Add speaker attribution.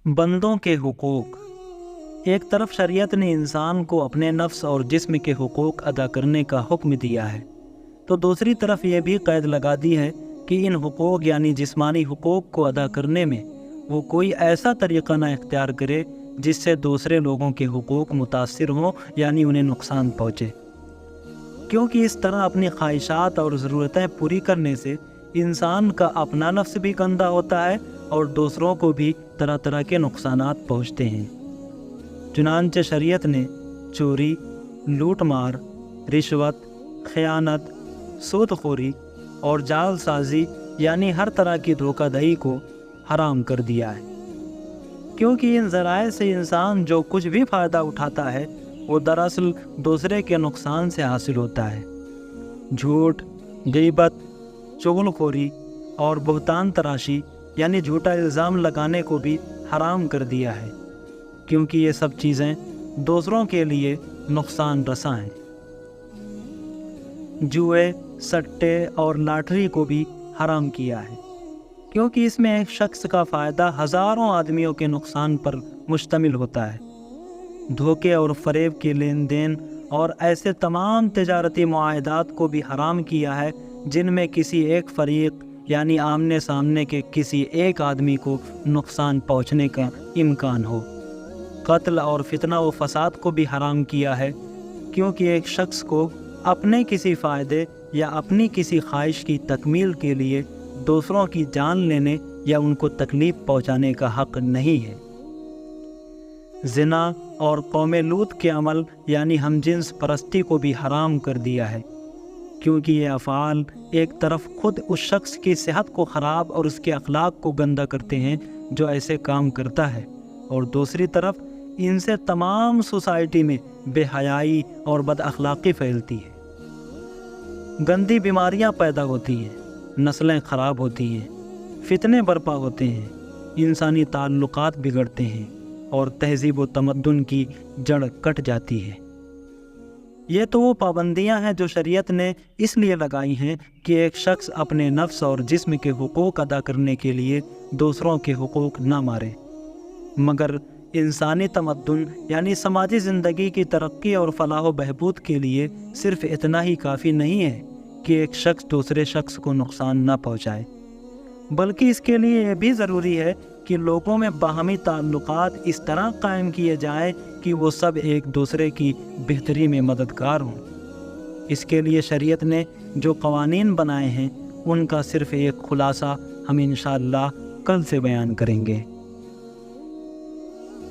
Speaker 1: بندوں کے حقوق۔ ایک طرف شریعت نے انسان کو اپنے نفس اور جسم کے حقوق ادا کرنے کا حکم دیا ہے، تو دوسری طرف یہ بھی قید لگا دی ہے کہ ان حقوق یعنی جسمانی حقوق کو ادا کرنے میں وہ کوئی ایسا طریقہ نہ اختیار کرے جس سے دوسرے لوگوں کے حقوق متاثر ہوں یعنی انہیں نقصان پہنچے، کیونکہ اس طرح اپنی خواہشات اور ضرورتیں پوری کرنے سے انسان کا اپنا نفس بھی گندہ ہوتا ہے اور دوسروں کو بھی طرح طرح کے نقصانات پہنچتے ہیں۔ چنانچہ شریعت نے چوری، لوٹ مار، رشوت، خیانت، سود خوری اور جعل سازی یعنی ہر طرح کی دھوکہ دہی کو حرام کر دیا ہے، کیونکہ ان ذرائع سے انسان جو کچھ بھی فائدہ اٹھاتا ہے وہ دراصل دوسرے کے نقصان سے حاصل ہوتا ہے۔ جھوٹ، غیبت، چغل خوری اور بہتان تراشی یعنی جھوٹا الزام لگانے کو بھی حرام کر دیا ہے، کیونکہ یہ سب چیزیں دوسروں کے لیے نقصان رساں ہیں۔ جوئے، سٹے اور لاٹری کو بھی حرام کیا ہے، کیونکہ اس میں ایک شخص کا فائدہ ہزاروں آدمیوں کے نقصان پر مشتمل ہوتا ہے۔ دھوکے اور فریب کے لین دین اور ایسے تمام تجارتی معاہدات کو بھی حرام کیا ہے جن میں کسی ایک فریق یعنی آمنے سامنے کے کسی ایک آدمی کو نقصان پہنچنے کا امکان ہو۔ قتل اور فتنہ و فساد کو بھی حرام کیا ہے، کیونکہ ایک شخص کو اپنے کسی فائدے یا اپنی کسی خواہش کی تکمیل کے لیے دوسروں کی جان لینے یا ان کو تکلیف پہنچانے کا حق نہیں ہے۔ زنا اور قوم لوط کے عمل یعنی ہم جنس پرستی کو بھی حرام کر دیا ہے، کیونکہ یہ افعال ایک طرف خود اس شخص کی صحت کو خراب اور اس کے اخلاق کو گندہ کرتے ہیں جو ایسے کام کرتا ہے، اور دوسری طرف ان سے تمام سوسائٹی میں بے حیائی اور بد اخلاقی پھیلتی ہے۔ گندی بیماریاں پیدا ہوتی ہیں، نسلیں خراب ہوتی ہیں، فتنے برپا ہوتے ہیں، انسانی تعلقات بگڑتے ہیں اور تہذیب و تمدن کی جڑ کٹ جاتی ہے۔ یہ تو وہ پابندیاں ہیں جو شریعت نے اس لیے لگائی ہیں کہ ایک شخص اپنے نفس اور جسم کے حقوق ادا کرنے کے لیے دوسروں کے حقوق نہ مارے، مگر انسانی تمدن یعنی سماجی زندگی کی ترقی اور فلاح و بہبود کے لیے صرف اتنا ہی کافی نہیں ہے کہ ایک شخص دوسرے شخص کو نقصان نہ پہنچائے، بلکہ اس کے لیے یہ بھی ضروری ہے کہ لوگوں میں باہمی تعلقات اس طرح قائم کیے جائیں کہ وہ سب ایک دوسرے کی بہتری میں مددگار ہوں۔ اس کے لیے شریعت نے جو قوانین بنائے ہیں ان کا صرف ایک خلاصہ ہم انشاءاللہ کل سے بیان کریں گے۔